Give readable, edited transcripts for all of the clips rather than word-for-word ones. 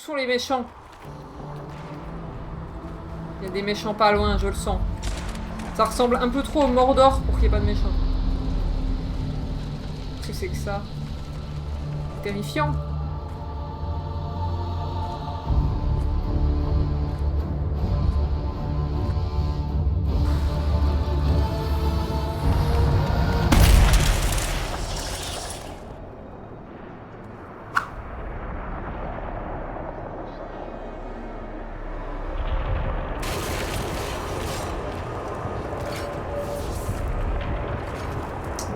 sont les méchants? Il y a des méchants pas loin, je le sens. Ça ressemble un peu trop au Mordor pour qu'il n'y ait pas de méchants. Qu'est-ce que c'est que ça? Terrifiant.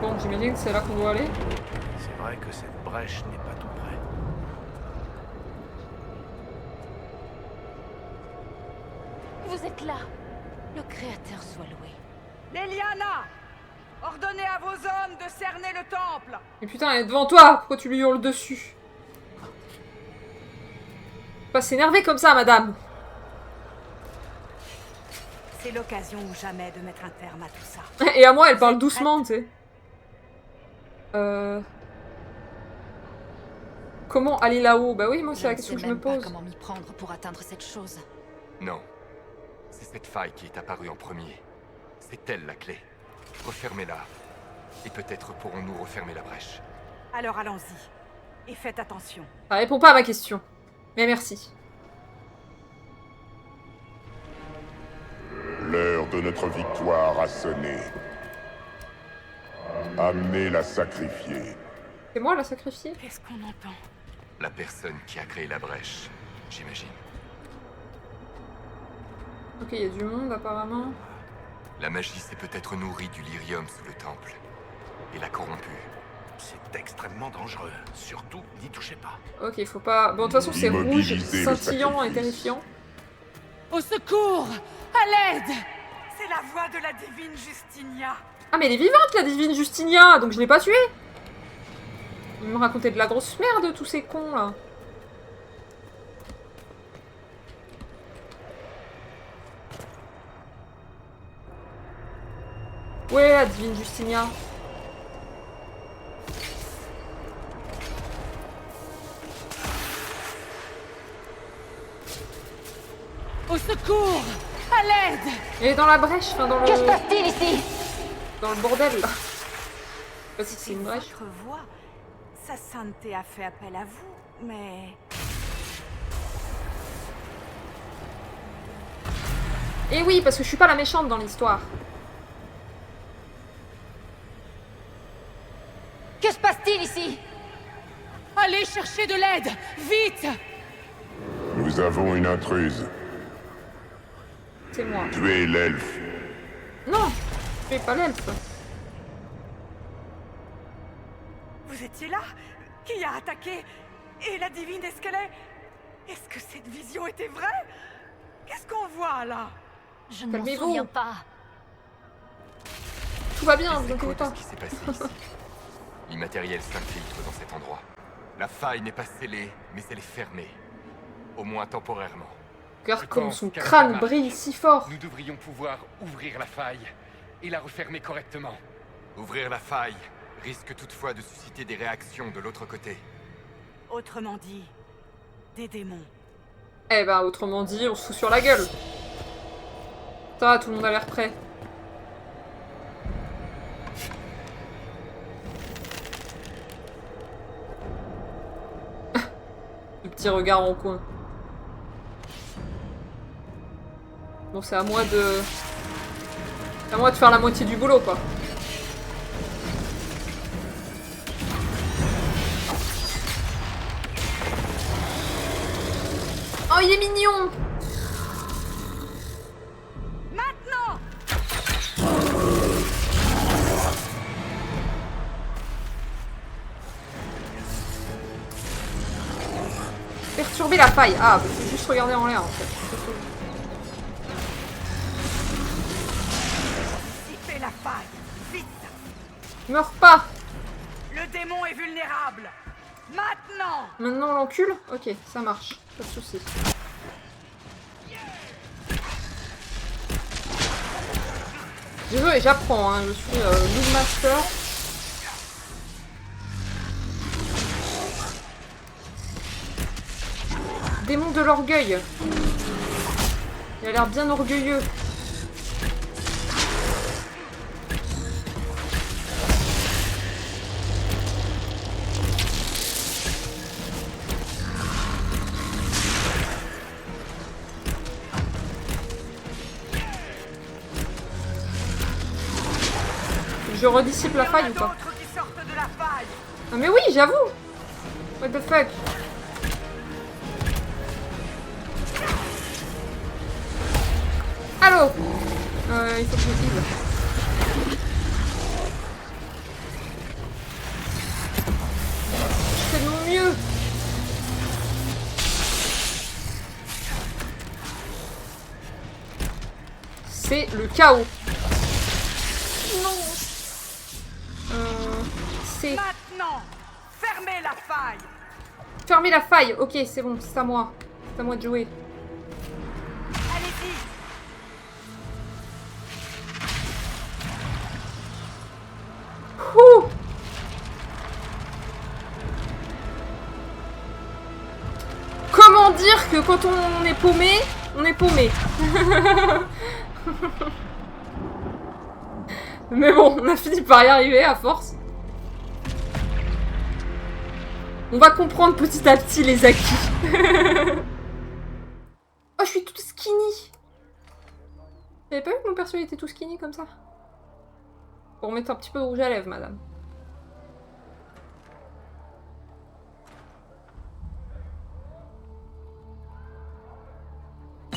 Bon, j'imagine que c'est là qu'on doit aller. C'est vrai que cette brèche n'est pas tout près. Vous êtes là. Le Créateur soit loué. Leliana! Ordonnez à vos hommes de cerner le temple! Mais putain, elle est devant toi! Pourquoi tu lui hurles dessus? Faut pas s'énerver comme ça, madame! C'est l'occasion ou jamais de mettre un terme à tout ça. Et à moi, elle parle doucement, tu sais. Comment aller là-haut? Bah oui, moi, c'est la question que je me pose. Comment m'y prendre pour atteindre cette chose? Non. C'est cette faille qui est apparue en premier. C'est elle la clé. Refermez-la. Et peut-être pourrons-nous refermer la brèche. Alors allons-y. Et faites attention. Ça répond pas à ma question. Mais merci. L'heure de notre victoire a sonné. Amenez la sacrifier. C'est moi la sacrifiée? Qu'est-ce qu'on entend? La personne qui a créé la brèche, j'imagine. Ok, il y a du monde apparemment. La magie s'est peut-être nourrie du lyrium sous le temple. Et l'a corrompue. C'est extrêmement dangereux. Surtout, n'y touchez pas. Ok, faut pas... Bon, de toute façon, c'est rouge, Immobiliser le scintillant et sacrifice. terrifiant. Au secours! À l'aide! C'est la voix de la divine Justinia. Ah, mais elle est vivante, la divine Justinia! Donc je l'ai pas tuée! Ils me racontaient de la grosse merde, tous ces cons, là. Ouais, la divine Justinia. Au secours! À l'aide! Elle est dans la brèche, enfin dans le... Que se passe-t-il ici? dans le bordel, là. Je sais pas si c'est une brèche. Votre voix, sa sainteté a fait appel à vous, mais... Et oui, parce que je suis pas la méchante dans l'histoire. Que se passe-t-il ici? Allez chercher de l'aide! Vite! Nous avons une intruse. C'est moi. Tuez l'elfe. Non! Je suis pas l'elfe. Vous étiez là? Qui a attaqué? Et la divine, est-ce qu'elle est... Est-ce que cette vision était vraie? Qu'est-ce qu'on voit, là? Je ne m'en Calmez-vous. souviens pas. Tout va bien, Les vous échos inquiétez de pas. ce qui s'est passé ici. L'immatériel s'infiltre dans cet endroit. La faille n'est pas scellée, mais elle est fermée. Au moins temporairement. Regarde comme pense son qu'avec crâne la brille marche, si fort. Nous devrions pouvoir ouvrir la faille et la refermer correctement. Ouvrir la faille risque toutefois de susciter des réactions de l'autre côté. Autrement dit, des démons. Eh ben, autrement dit, on se fout sur la gueule. Ça va, tout le monde a l'air prêt. Le petit regard en coin. Bon, c'est à moi de... C'est à moi de faire la moitié du boulot, quoi. Oh, il est mignon! Maintenant! Perturber la faille. Ah, bah, faut juste regarder en l'air, en fait. Dissipez la faille! Vite! Meurs pas! Le démon est vulnérable! Maintenant! Maintenant, on l'encule? Ok, ça marche. Pas de soucis. Désolé, j'apprends, hein. Je suis Noob Master. Démon de l'orgueil. Il a l'air bien orgueilleux. Je redissipe la faille ou pas? D'autres qui sortent de la faille. Ah mais oui, j'avoue. What the fuck? Allô. Il faut que je me heal. Je fais de mon mieux. C'est le chaos. Non. C'est... Maintenant, fermez la faille. Fermez la faille. Ok, c'est bon, c'est à moi. C'est à moi de jouer. Allez-y. Ouh. Comment dire que quand on est paumé, on est paumé. Mais bon, on a fini par y arriver à force. On va comprendre petit à petit les acquis. Oh, je suis toute skinny. T'avais pas vu que mon perso était tout skinny comme ça? Pour mettre un petit peu de rouge à lèvres, madame.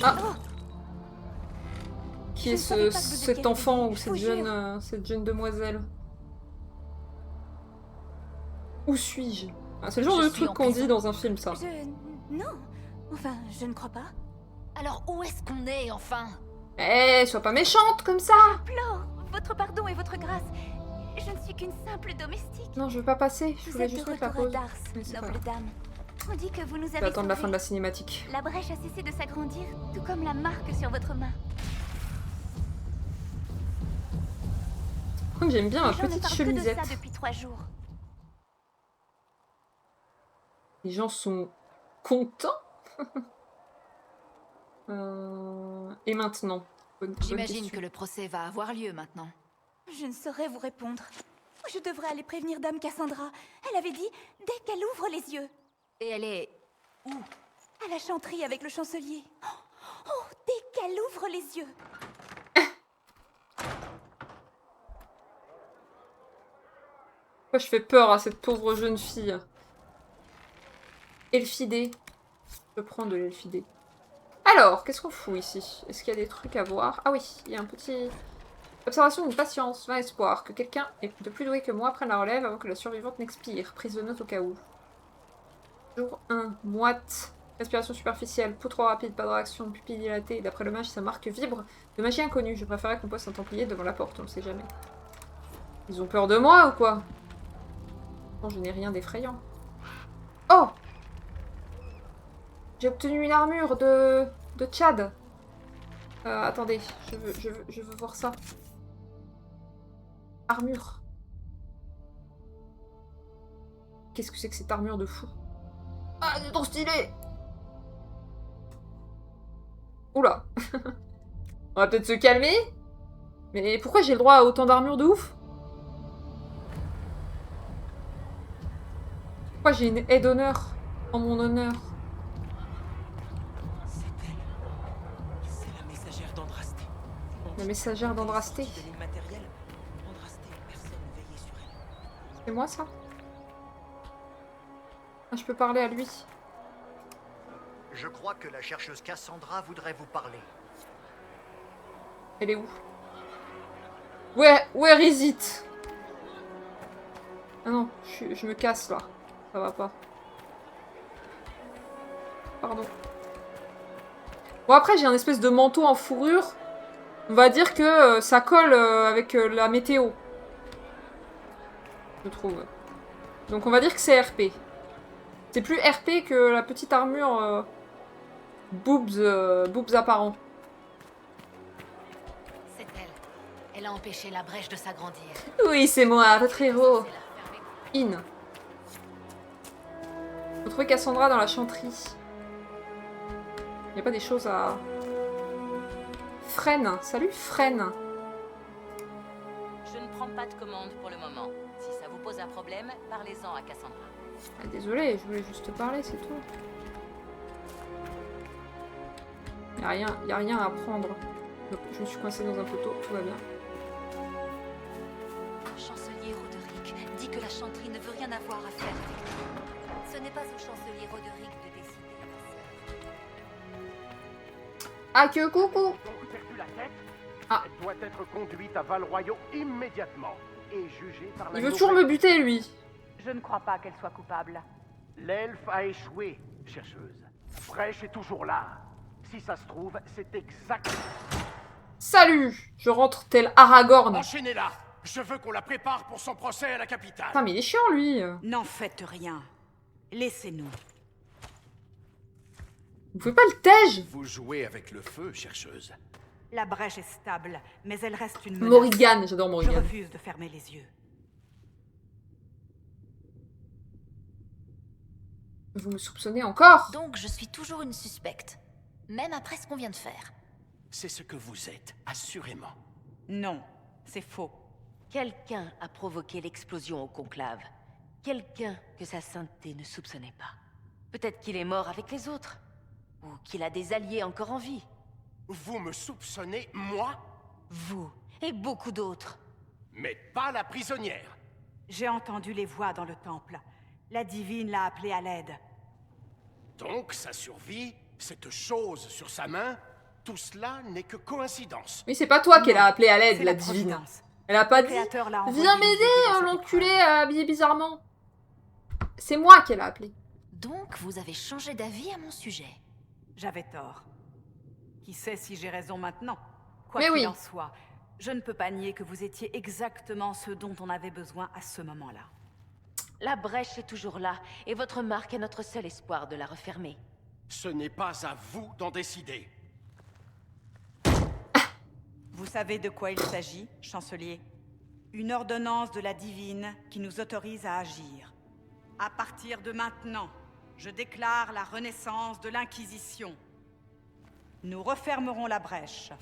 Ah! Qui est cet enfant ou cette jeune demoiselle? Où suis-je? Ah, c'est le genre de truc qu'on dit dans un film, ça. Non. Enfin, je ne crois pas. Alors où est-ce qu'on est, enfin? Eh, sois pas méchante comme ça! Flo, votre pardon et votre grâce. Je ne suis qu'une simple domestique. Non, je veux pas passer. Je Vous voulais êtes juste de mettre la retour à pause. Dars, Mais c'est pas noble grave. dame. On dit que vous nous Je avez vais attendre la fin de la sauvés. cinématique. La brèche a cessé de s'agrandir, tout comme la marque sur votre main. Par contre, j'aime bien ma Les gens ne petite parlent que de chemisette. ça depuis 3 jours. Les gens sont contents. Et maintenant? Bonne J'imagine question. que le procès va avoir lieu maintenant. Je ne saurais vous répondre. Je devrais aller prévenir Dame Cassandra. Elle avait dit dès qu'elle ouvre les yeux. Et elle est... où? À la chanterie avec le chancelier. Oh, dès qu'elle ouvre les yeux. Pourquoi je fais peur à cette pauvre jeune fille? Elfidé. Je prends de l'elfidé. Alors, qu'est-ce qu'on fout ici? Est-ce qu'il y a des trucs à voir? Ah oui, il y a un petit... Observation d'une patience, vain espoir. Que quelqu'un de plus doué que moi prenne la relève avant que la survivante n'expire. Prise de note au cas où. Jour 1. Moite. Respiration superficielle. Peau trop rapide, pas de réaction. Pupille dilatée. D'après le mage, sa marque vibre. De magie inconnue. Je préférais qu'on poste un templier devant la porte, on ne sait jamais. Ils ont peur de moi ou quoi? Non, je n'ai rien d'effrayant. Oh! J'ai obtenu une armure de Tchad. Attendez, je veux voir ça. Armure. Qu'est-ce que c'est que cette armure de fou? Ah, c'est trop stylé! Oula. On va peut-être se calmer. Mais pourquoi j'ai le droit à autant d'armure de ouf? Pourquoi j'ai une aide d'honneur en mon honneur? C'est la messagère d'Andrasté. La messagère d'Andrasté. De l'immatériel. Andrasté, personne ne veillait sur elle. C'est moi ça? Ah, je peux parler à lui. Je crois que la chercheuse Cassandra voudrait vous parler. Elle est où? Where is it? Ah non, je me casse là. Ça va pas. Pardon. Bon après j'ai un espèce de manteau en fourrure. On va dire que ça colle avec la météo. Je trouve. Donc on va dire que c'est RP. C'est plus RP que la petite armure boobs apparent. C'est elle. Elle a empêché la brèche de s'agrandir. Oui, c'est moi, votre héros. C'est la fermer. In. Retrouver Cassandra dans la chanterie. n'y a pas des choses à... Freine. Salut, Freine. Je ne prends pas de commande pour le moment. Si ça vous pose un problème, parlez-en à Cassandra. Ah, désolée, je voulais juste te parler, c'est tout. Y a rien à prendre. Donc, je me suis coincée dans un poteau, tout va bien. Chancelier Roderick dit que la chanterie ne veut rien avoir à faire avec nous. Ce n'est pas au chancelier Roderick de décider, ma sœur. Ah, que coucou! Donc perdu la tête? Ah. Elle doit être conduite à Val-Royaux immédiatement et jugée par la... Il veut toujours me buter, lui. Je ne crois pas qu'elle soit coupable. L'elfe a échoué, chercheuse. Brèche est toujours là. Si ça se trouve, c'est exact. Salut! Je rentre tel Aragorn. Enchaînez-la. Je veux qu'on la prépare pour son procès à la capitale. Putain, mais il est chiant, lui. N'en faites rien. Laissez-nous. Vous pouvez pas le tège? Vous jouez avec le feu, chercheuse. La brèche est stable, mais elle reste une menace. Morrigan, j'adore Je Morrigan. refuse de fermer les yeux. Vous me soupçonnez encore? Donc je suis toujours une suspecte. Même après ce qu'on vient de faire. C'est ce que vous êtes, assurément. Non, c'est faux. Quelqu'un a provoqué l'explosion au conclave. Quelqu'un que sa sainteté ne soupçonnait pas. Peut-être qu'il est mort avec les autres. Ou qu'il a des alliés encore en vie. Vous me soupçonnez, moi? Vous et beaucoup d'autres. Mais pas la prisonnière. J'ai entendu les voix dans le temple. La divine l'a appelée à l'aide. Donc sa survie, cette chose sur sa main, tout cela n'est que coïncidence. Mais c'est pas toi qui Non, l'a appelé à l'aide, c'est la la divine. providence. Elle a pas Le dit Créateur l'a envoyé viens nous aider m'aider, dans cette l'enculé épreuve. habillé bizarrement. C'est moi qui l'a appelé. Donc vous avez changé d'avis à mon sujet. J'avais tort. Qui sait si j'ai raison maintenant? Quoi Mais qu'il oui. en soit, je ne peux pas nier que vous étiez exactement ce dont on avait besoin à ce moment-là. La brèche est toujours là, et votre marque est notre seul espoir de la refermer. Ce n'est pas à vous d'en décider. Vous savez de quoi il s'agit, chancelier? Une ordonnance de la divine qui nous autorise à agir. À partir de maintenant, je déclare la renaissance de l'Inquisition. Nous refermerons la brèche.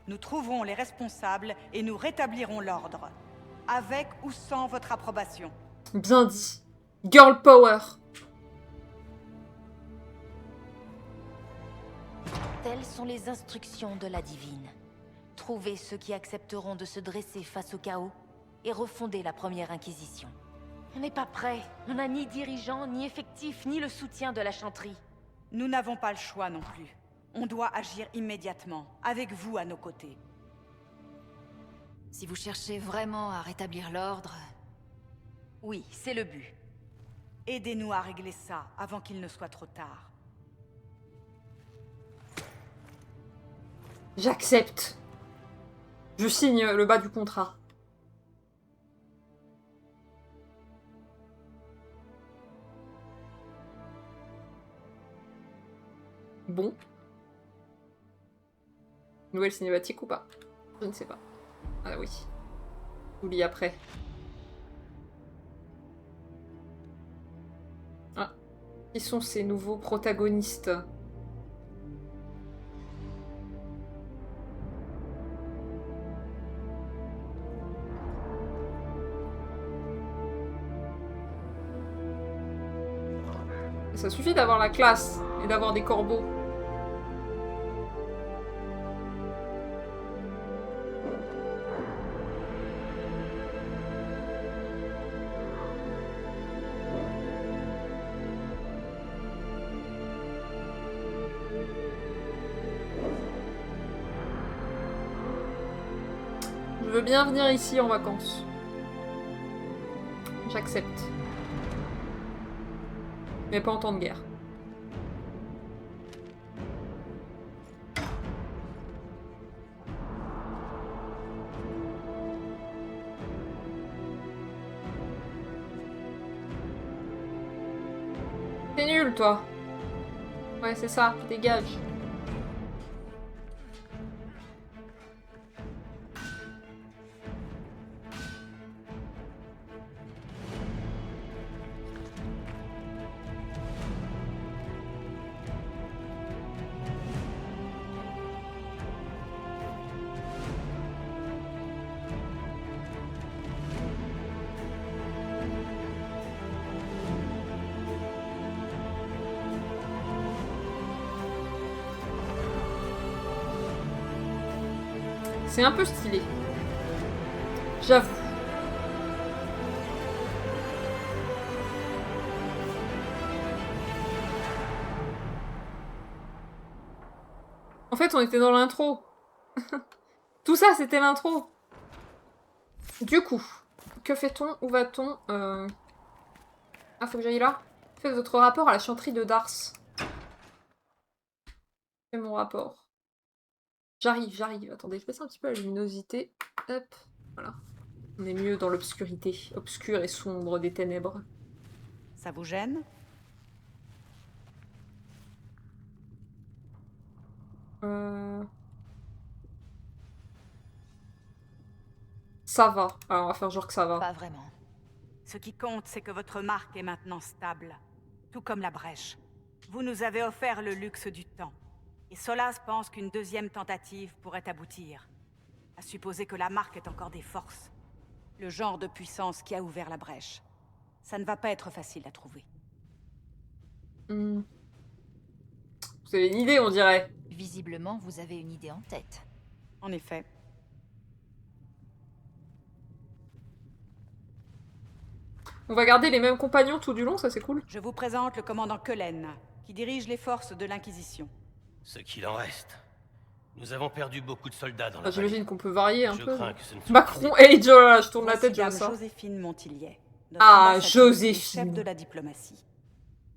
Nous trouverons les responsables et nous rétablirons l'ordre. Avec ou sans votre approbation. Bien dit. Girl power. Telles sont les instructions de la divine. Trouvez ceux qui accepteront de se dresser face au chaos et refonder la première inquisition. On n'est pas prêt. On n'a ni dirigeant, ni effectif, ni le soutien de la chanterie. Nous n'avons pas le choix non plus. On doit agir immédiatement, avec vous à nos côtés. Si vous cherchez vraiment à rétablir l'ordre... Oui, c'est le but. Aidez-nous à régler ça avant qu'il ne soit trop tard. J'accepte. Je signe le bas du contrat. Bon. Nouvelle cinématique ou pas? Je ne sais pas. Ah oui. Oublie après. Ah. Qui sont ces nouveaux protagonistes? Ça suffit d'avoir la classe et d'avoir des corbeaux. Je veux bien venir ici en vacances. J'accepte. Mais pas en temps de guerre. T'es nul, toi. Ouais, c'est ça. Dégage. C'est un peu stylé. J'avoue. En fait, on était dans l'intro. Tout ça, c'était l'intro. Du coup, que fait-on? Où va-t-on? Ah, faut que j'aille là? Faites votre rapport à la chanterie de Dars. Fais mon rapport. J'arrive. Attendez, je baisse un petit peu la luminosité. Hop, voilà. On est mieux dans l'obscurité. Obscure et sombre des ténèbres. Ça vous gêne? Ça va. Alors, on va faire genre que ça va. Pas vraiment. Ce qui compte, c'est que votre marque est maintenant stable. Tout comme la brèche. Vous nous avez offert le luxe du temps. Et Solas pense qu'une deuxième tentative pourrait aboutir. À supposer que la marque ait encore des forces. Le genre de puissance qui a ouvert la brèche. Ça ne va pas être facile à trouver. Vous avez une idée, on dirait. Visiblement, vous avez une idée en tête. En effet. On va garder les mêmes compagnons tout du long, ça c'est cool. Je vous présente le commandant Cullen, qui dirige les forces de l'Inquisition. Ce qu'il en reste. Nous avons perdu beaucoup de soldats dans la J'imagine qu'on peut varier un Je peu. crains que ce ne soit Macron, Age, oh là, je tourne la tête, je vois Voici ça. Dame Joséphine Montillier. Notre Ah, ambassadrice et Joséphine. chef de la diplomatie.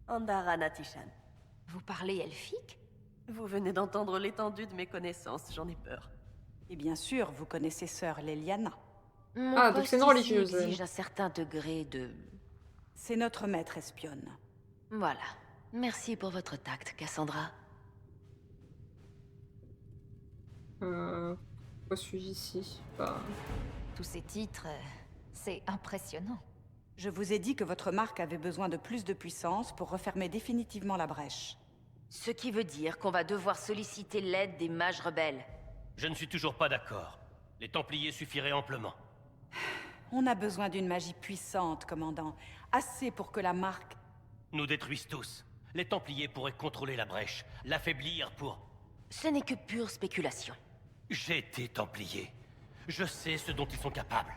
Andara Natishan. Vous parlez elfique? Vous venez d'entendre l'étendue de mes connaissances, j'en ai peur. Et bien sûr, vous connaissez sœur Leliana. Mon Ah, donc poste c'est une ici religieuse. exige un certain degré de... C'est notre maître espionne. Voilà. Merci pour votre tact, Cassandra. Pourquoi suis-je ici? Bah... Tous ces titres, c'est impressionnant. Je vous ai dit que votre marque avait besoin de plus de puissance pour refermer définitivement la brèche. Ce qui veut dire qu'on va devoir solliciter l'aide des mages rebelles. Je ne suis toujours pas d'accord. Les Templiers suffiraient amplement. On a besoin d'une magie puissante, commandant. Assez pour que la marque... Nous détruisent tous. Les Templiers pourraient contrôler la brèche, l'affaiblir pour... Ce n'est que pure spéculation. J'ai été Templier. Je sais ce dont ils sont capables.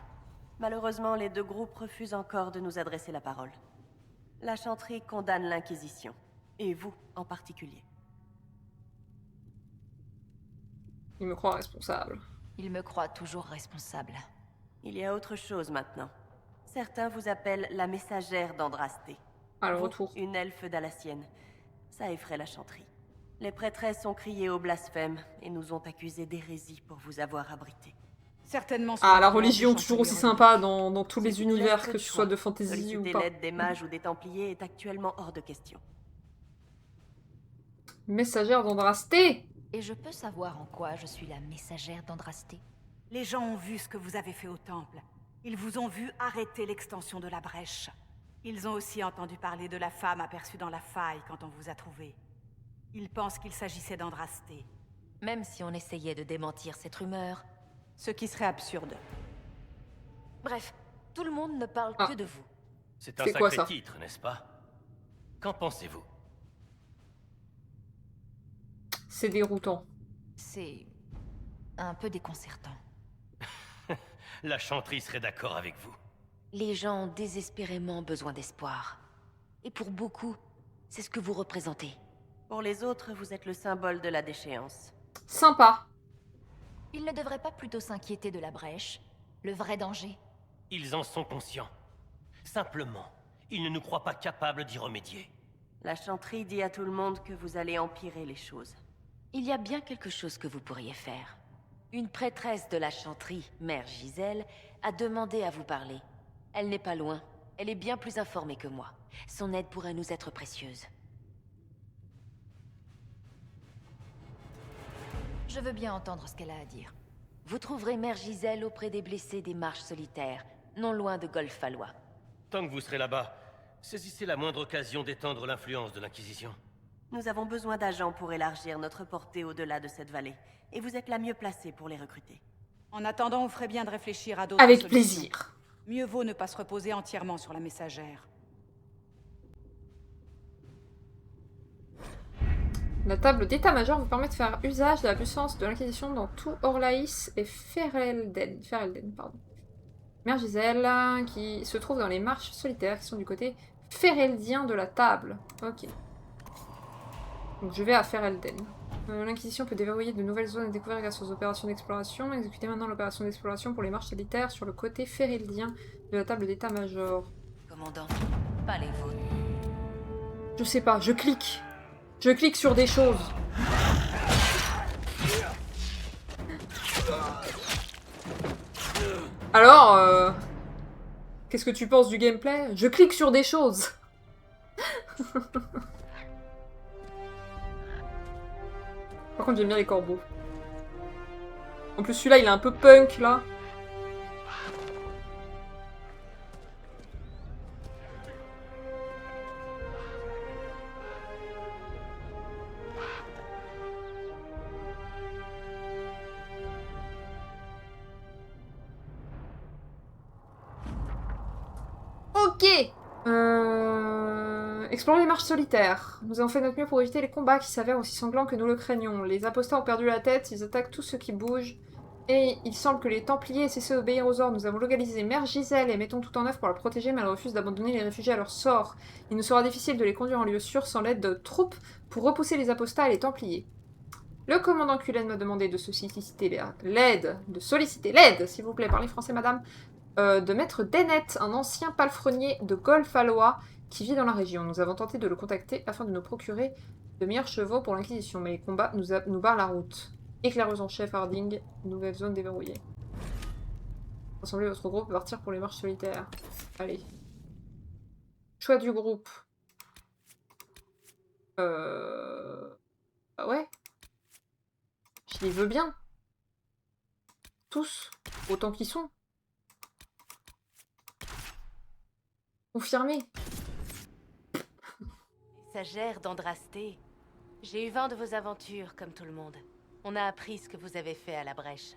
Malheureusement, les deux groupes refusent encore de nous adresser la parole. La chanterie condamne l'Inquisition. Et vous, en particulier. Il me croit responsable. Il me croit toujours responsable. Il y a autre chose maintenant. Certains vous appellent la messagère d'Andrasté. À le Vous, retour. une elfe d'Alassienne. Ça effraie la chanterie. Les prêtresses ont crié au blasphème et nous ont accusés d'hérésie pour vous avoir abrité. Certainement. Ah, la religion, toujours aussi sympa dans tous les univers, que ce soit de fantasy ou Solliciter pas. l'aide des mages ou des Templiers est actuellement hors de question. Messagère d'Andrasté. Et je peux savoir en quoi je suis la messagère d'Andrasté? Les gens ont vu ce que vous avez fait au temple. Ils vous ont vu arrêter l'extension de la brèche. Ils ont aussi entendu parler de la femme aperçue dans la faille quand on vous a trouvé. Ils pensent qu'il s'agissait d'Andrasté. Même si on essayait de démentir cette rumeur. Ce qui serait absurde. Bref, tout le monde ne parle que de vous. C'est un C'est quoi, sacré ça titre, n'est-ce pas? Qu'en pensez-vous? C'est déroutant. C'est un peu déconcertant. La chanterie serait d'accord avec vous. Les gens ont désespérément besoin d'espoir. Et pour beaucoup, c'est ce que vous représentez. Pour les autres, vous êtes le symbole de la déchéance. Sympa. Ils ne devraient pas plutôt s'inquiéter de la brèche, le vrai danger? Ils en sont conscients. Simplement, ils ne nous croient pas capables d'y remédier. La chanterie dit à tout le monde que vous allez empirer les choses. Il y a bien quelque chose que vous pourriez faire. Une prêtresse de la chanterie, Mère Gisèle, a demandé à vous parler. Elle n'est pas loin. Elle est bien plus informée que moi. Son aide pourrait nous être précieuse. Je veux bien entendre ce qu'elle a à dire. Vous trouverez Mère Gisèle auprès des blessés des marches solitaires, non loin de Golfallois. Tant que vous serez là-bas, saisissez la moindre occasion d'étendre l'influence de l'Inquisition. Nous avons besoin d'agents pour élargir notre portée au-delà de cette vallée. Et vous êtes la mieux placée pour les recruter. En attendant, on ferait bien de réfléchir à d'autres Avec solutions. plaisir. Mieux vaut ne pas se reposer entièrement sur la messagère. La table d'état-major vous permet de faire usage de la puissance de l'Inquisition dans tout Orlaïs et Ferelden. Pardon. Mère Gisèle, qui se trouve dans les marches solitaires qui sont du côté féreldien de la table. Ok. Donc je vais à Ferelden. L'Inquisition peut déverrouiller de nouvelles zones à découvrir grâce aux opérations d'exploration. Exécutez maintenant l'opération d'exploration pour les marches solitaires sur le côté féreldien de la table d'état-major. Commandant, pas les vôtres. Je sais pas, je clique. Je clique sur des choses. Alors, qu'est-ce que tu penses du gameplay? Je clique sur des choses. Par contre, j'aime bien les corbeaux. En plus, celui-là, il est un peu punk, là. Ok. Explorons les marches solitaires. Nous avons fait notre mieux pour éviter les combats qui s'avèrent aussi sanglants que nous le craignons. Les apostats ont perdu la tête, ils attaquent tout ce qui bouge. Et il semble que les Templiers aient cessé d'obéir aux ordres. Nous avons localisé Mère Gisèle et mettons tout en œuvre pour la protéger, mais elle refuse d'abandonner les réfugiés à leur sort. Il nous sera difficile de les conduire en lieu sûr sans l'aide de troupes pour repousser les apostats et les Templiers. Le commandant Cullen m'a demandé de solliciter l'aide, s'il vous plaît, parlez français madame, de maître Dennett, un ancien palefrenier de Golfalois qui vit dans la région. Nous avons tenté de le contacter afin de nous procurer de meilleurs chevaux pour l'Inquisition, mais les combats nous barrent la route. Éclaireuse en chef Harding, nouvelle zone déverrouillée. Rassemblez votre groupe et partir pour les marches solitaires. Allez. Choix du groupe. Ah ouais. Je les veux bien. Tous. Autant qu'ils sont. Confirmé. Messagère d'Andrasté. J'ai eu vent de vos aventures, comme tout le monde. On a appris ce que vous avez fait à la brèche.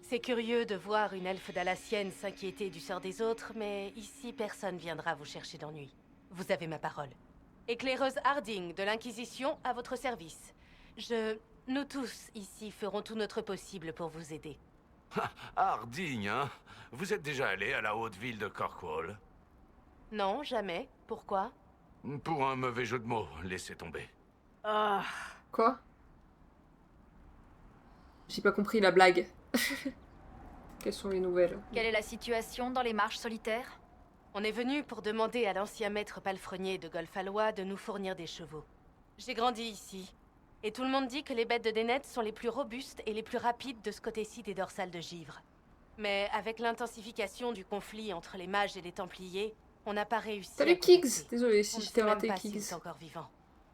C'est curieux de voir une elfe dalassienne s'inquiéter du sort des autres, mais ici personne viendra vous chercher d'ennui. Vous avez ma parole. Éclaireuse Harding de l'Inquisition à votre service. Nous tous ici ferons tout notre possible pour vous aider. Harding, hein? Vous êtes déjà allé à la haute ville de Corkwall? Non, jamais. Pourquoi? Pour un mauvais jeu de mots, laissez tomber. Ah. Quoi? J'ai pas compris la blague. Quelles sont les nouvelles? Quelle est la situation dans les marches solitaires? On est venu pour demander à l'ancien maître palefrenier de Golfalois de nous fournir des chevaux. J'ai grandi ici, et tout le monde dit que les bêtes de Dennett sont les plus robustes et les plus rapides de ce côté-ci des dorsales de givre. Mais avec l'intensification du conflit entre les mages et les Templiers, on n'a pas réussi. Salut Kiggs! Désolé si je t'ai raté, Kiggs. Encore vivant.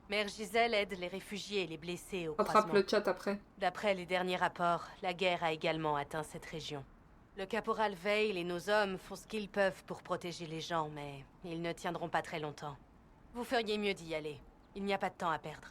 Mère Gisèle aide les réfugiés et les blessés au Attrape croisement. le chat après. D'après les derniers rapports, la guerre a également atteint cette région. Le caporal Veil et nos hommes font ce qu'ils peuvent pour protéger les gens, mais ils ne tiendront pas très longtemps. Vous feriez mieux d'y aller. Il n'y a pas de temps à perdre.